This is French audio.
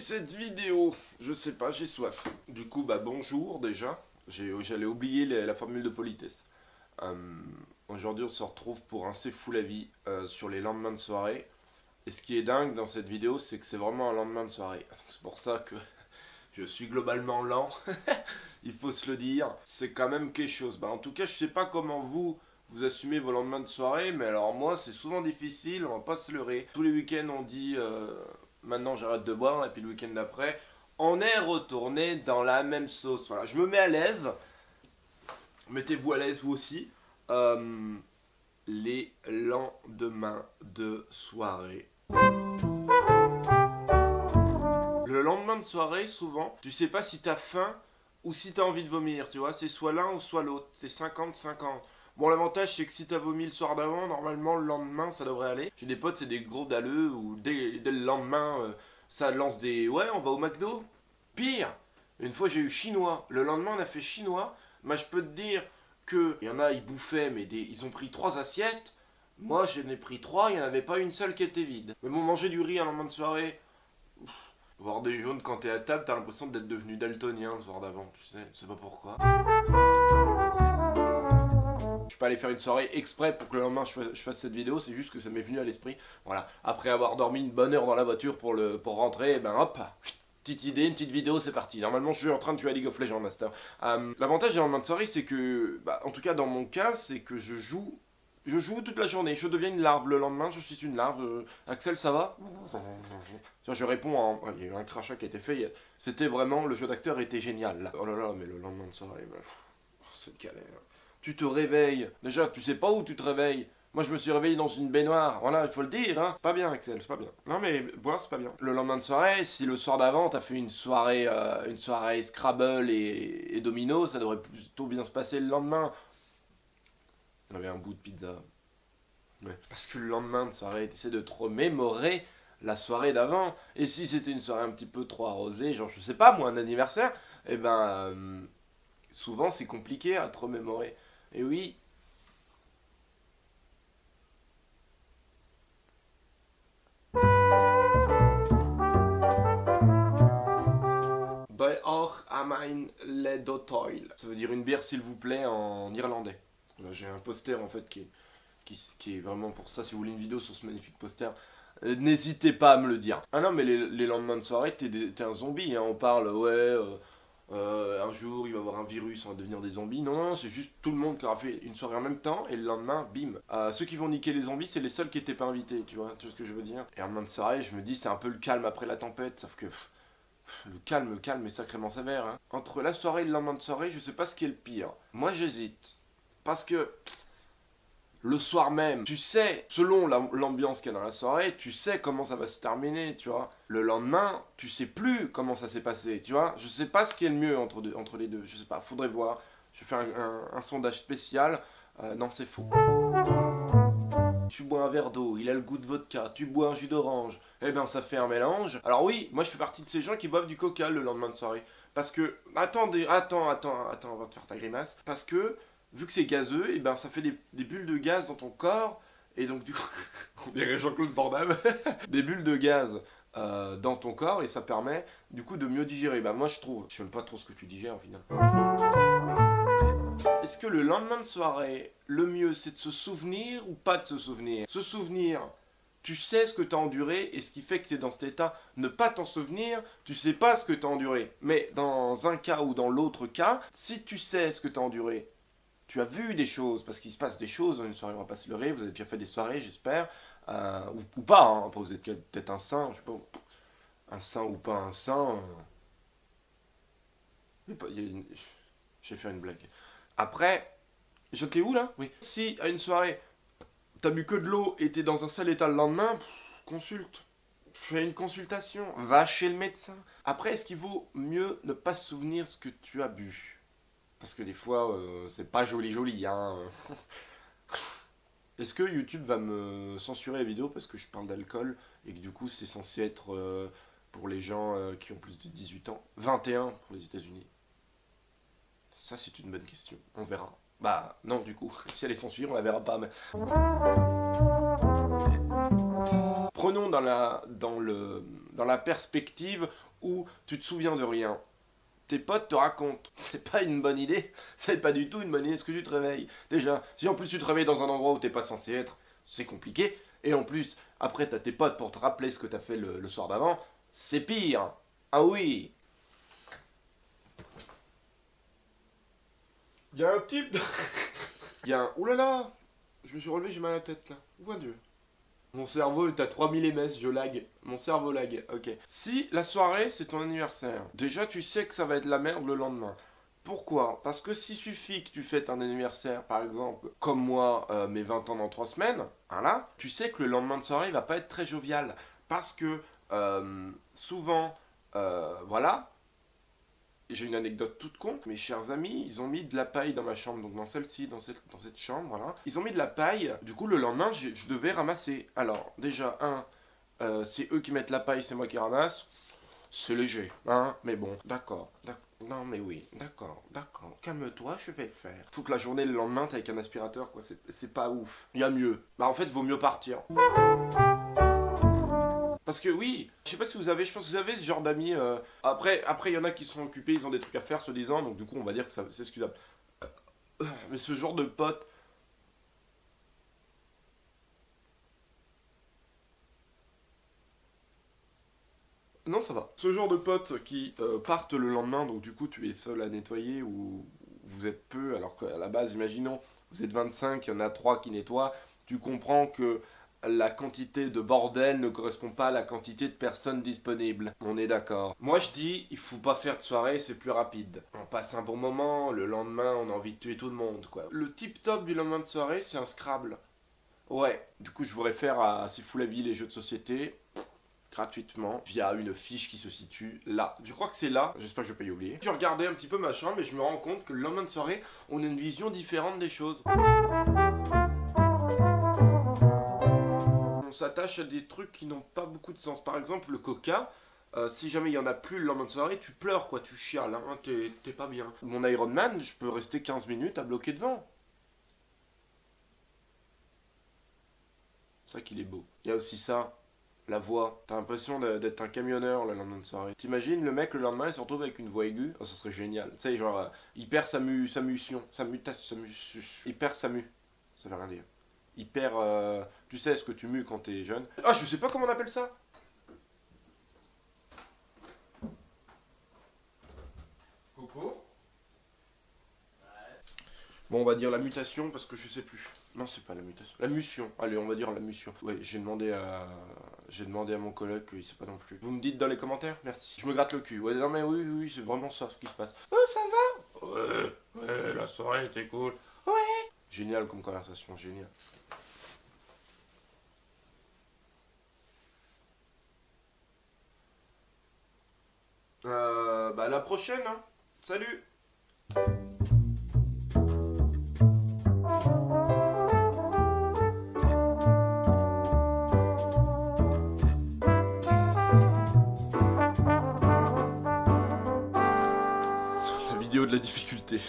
cette vidéo? Je sais pas, j'ai soif. Du coup, bah bonjour déjà. J'allais oublier la formule de politesse. Euh, Aujourd'hui, on se retrouve pour un C'est fou la vie sur les lendemains de soirée. Et ce qui est dingue dans cette vidéo, c'est que c'est vraiment un lendemain de soirée. C'est pour ça que je suis globalement lent. Il faut se le dire. C'est quand même quelque chose. Bah, en tout cas, je sais pas comment vous assumez vos lendemains de soirée, mais alors moi, c'est souvent difficile, on va pas se leurrer. Tous les week-ends, on dit maintenant j'arrête de boire, et puis le week-end d'après, on est retourné dans la même sauce. Voilà, je me mets à l'aise. Mettez-vous à l'aise vous aussi. Euh, les lendemains de soirée. Le lendemain de soirée, souvent, tu sais pas si t'as faim ou si t'as envie de vomir, tu vois, c'est soit l'un ou soit l'autre, c'est 50-50. Bon, l'avantage, c'est que si t'as vomi le soir d'avant, normalement, le lendemain, ça devrait aller. J'ai des potes, c'est des gros dalleux, ou dès le lendemain, ça lance des... Ouais, on va au McDo. Pire, une fois, j'ai eu chinois. Le lendemain, on a fait chinois. Mais je peux te dire que... Il y en a, ils bouffaient, mais ils ont pris 3 assiettes. Moi, j'en ai pris 3, il n'y en avait pas une seule qui était vide. Mais bon, manger du riz un lendemain de soirée... Voir des jaunes quand t'es à table, t'as l'impression d'être devenu daltonien le soir d'avant, tu sais pas pourquoi. Je suis pas allé faire une soirée exprès pour que le lendemain je fasse cette vidéo, c'est juste que ça m'est venu à l'esprit. Voilà, après avoir dormi une bonne heure dans la voiture pour rentrer, et ben hop, petite idée, une petite vidéo, c'est parti. Normalement, je suis en train de jouer à League of Legends Master. L'avantage des lendemains de soirée, c'est que, bah, en tout cas dans mon cas, c'est que je joue toute la journée, je deviens une larve le lendemain, je suis une larve. Axel, ça va? Je réponds en... Il y a eu un crachat qui a été fait, c'était vraiment, le jeu d'acteur était génial. Là. Oh là là, mais le lendemain de soirée, bah, c'est de galère. Tu te réveilles, déjà, tu sais pas où tu te réveilles. Moi, je me suis réveillé dans une baignoire, voilà, il faut le dire, hein. C'est pas bien, Axel, c'est pas bien. Non, mais boire, c'est pas bien. Le lendemain de soirée, si le soir d'avant, t'as fait une soirée Scrabble et domino, ça devrait plutôt bien se passer le lendemain. On avait un bout de pizza. Ouais. Parce que le lendemain de soirée, t'essaies de te remémorer la soirée d'avant. Et si c'était une soirée un petit peu trop arrosée, genre je sais pas, moi un anniversaire, eh ben souvent c'est compliqué à te remémorer. Et oui. By or amein ledotoil. Ça veut dire une bière s'il vous plaît en irlandais. Là, j'ai un poster en fait qui est vraiment pour ça. Si vous voulez une vidéo sur ce magnifique poster, n'hésitez pas à me le dire. Ah non, mais les lendemains de soirée, t'es un zombie. Hein. On parle, ouais, un jour il va y avoir un virus, on va devenir des zombies. Non, non, c'est juste tout le monde qui aura fait une soirée en même temps et le lendemain, bim. Ceux qui vont niquer les zombies, c'est les seuls qui n'étaient pas invités, tu vois ce que je veux dire. Et un lendemain de soirée, je me dis, c'est un peu le calme après la tempête, sauf que le calme est sacrément sévère. Hein. Entre la soirée et le lendemain de soirée, je sais pas ce qui est le pire. Moi, j'hésite. Parce que le soir même, tu sais, selon l'ambiance qu'il y a dans la soirée, tu sais comment ça va se terminer, tu vois. Le lendemain, tu sais plus comment ça s'est passé, tu vois. Je sais pas ce qui est le mieux entre les deux, je sais pas, faudrait voir. Je vais faire un sondage spécial. Non, c'est faux. Tu bois un verre d'eau, il a le goût de vodka, tu bois un jus d'orange, eh ben ça fait un mélange. Alors oui, moi je fais partie de ces gens qui boivent du coca le lendemain de soirée. Parce que, attends, on va te faire ta grimace. Parce que, vu que c'est gazeux, et ben ça fait des bulles de gaz dans ton corps, et donc du coup, on dirait Jean-Claude Van Damme, des bulles de gaz dans ton corps, et ça permet du coup de mieux digérer. Bah moi je trouve, je sais même pas trop ce que tu digères au final. Est-ce que le lendemain de soirée, le mieux c'est de se souvenir ou pas de se souvenir? Se souvenir, tu sais ce que t'as enduré et ce qui fait que t'es dans cet état. Ne pas t'en souvenir, tu sais pas ce que t'as enduré. Mais dans un cas ou dans l'autre cas, si tu sais ce que t'as enduré, tu as vu des choses, parce qu'il se passe des choses dans une soirée, on va pas se leurrer, vous avez déjà fait des soirées, j'espère, ou pas, hein, vous êtes peut-être un saint, je sais pas, un saint ou pas un saint. J'ai fait une blague. Après, j'étais où là? Oui. Si à une soirée, t'as bu que de l'eau et t'es dans un sale état le lendemain, consulte. Fais une consultation. Va chez le médecin. Après, est-ce qu'il vaut mieux ne pas se souvenir ce que tu as bu? Parce que des fois, c'est pas joli, hein. Est-ce que YouTube va me censurer la vidéo parce que je parle d'alcool et que du coup, c'est censé être pour les gens qui ont plus de 18 ans? 21 pour les États-Unis. Ça, c'est une bonne question. On verra. Bah, non, du coup, si elle est censurée, on la verra pas. Mais... Prenons dans la perspective où tu te souviens de rien, tes potes te racontent. C'est pas une bonne idée. C'est pas du tout une bonne idée ce que tu te réveilles. Déjà, si en plus tu te réveilles dans un endroit où t'es pas censé être, c'est compliqué. Et en plus, après t'as tes potes pour te rappeler ce que t'as fait le soir d'avant, c'est pire. Ah oui. Il y a un type... Il y a un... Ouh là là. Je me suis relevé, j'ai mal à la tête là. Ouh Dieu. Mon cerveau est à 3000 ms, je lag. Mon cerveau lag, ok. Si la soirée c'est ton anniversaire, déjà tu sais que ça va être la merde le lendemain. Pourquoi? Parce que s'il suffit que tu fêtes un anniversaire, par exemple, comme moi, mes 20 ans dans 3 semaines, voilà, tu sais que le lendemain de soirée il va pas être très jovial. Parce que souvent, voilà, j'ai une anecdote toute con. Mes chers amis, ils ont mis de la paille dans ma chambre, donc dans celle-ci, dans cette chambre, voilà. Ils ont mis de la paille, du coup le lendemain, je devais ramasser. Alors, déjà, c'est eux qui mettent la paille, c'est moi qui ramasse. C'est léger, hein, mais bon, d'accord. Non, mais oui, d'accord. Calme-toi, je vais le faire. Faut que la journée, le lendemain, t'es avec un aspirateur, quoi, c'est pas ouf. Il y a mieux. Bah, en fait, vaut mieux partir. Parce que oui, je sais pas si vous avez, je pense que vous avez ce genre d'amis. Après, il y en a qui sont occupés, ils ont des trucs à faire, se disant, donc du coup, on va dire que c'est excusable. Mais ce genre de pote. Non, ça va. Ce genre de potes qui partent le lendemain, donc du coup, tu es seul à nettoyer ou vous êtes peu, alors qu'à la base, imaginons, vous êtes 25, il y en a 3 qui nettoient, tu comprends que la quantité de bordel ne correspond pas à la quantité de personnes disponibles. On est d'accord. Moi je dis, il faut pas faire de soirée, c'est plus rapide. On passe un bon moment, le lendemain on a envie de tuer tout le monde, quoi. Le tip top du lendemain de soirée, c'est un Scrabble. Ouais, du coup je vous réfère à C'est fou la vie, les jeux de société, gratuitement, via une fiche qui se situe là. Je crois que c'est là, j'espère que je vais pas y oublier. Je regardais un petit peu ma chambre et je me rends compte que le lendemain de soirée, on a une vision différente des choses. On s'attache à des trucs qui n'ont pas beaucoup de sens. Par exemple, le coca, si jamais il y en a plus le lendemain de soirée, tu pleures, quoi, tu chiales, hein, t'es pas bien. Mon Ironman, je peux rester 15 minutes à bloquer devant. C'est ça qu'il est beau. Il y a aussi ça, la voix. T'as l'impression d'être un camionneur le lendemain de soirée. T'imagines le mec le lendemain, il se retrouve avec une voix aiguë. Oh, ça serait génial. Tu sais, genre, il perd sa mutation. Il perd sa mu. Ça veut rien dire. Il perd. Tu sais ce que tu mues quand t'es jeune. Ah, je sais pas comment on appelle ça. Coco. Bon, on va dire la mutation parce que je sais plus. Non, c'est pas la mutation. La mution. Allez, on va dire la mution. Ouais, j'ai demandé à mon coloc, il sait pas non plus. Vous me dites dans les commentaires? Merci. Je me gratte le cul. Ouais, non mais oui, c'est vraiment ça ce qui se passe. Oh, ça va? Ouais, la soirée était cool. Ouais. Génial comme conversation, génial. Bah la prochaine, hein. Salut. La vidéo de la difficulté.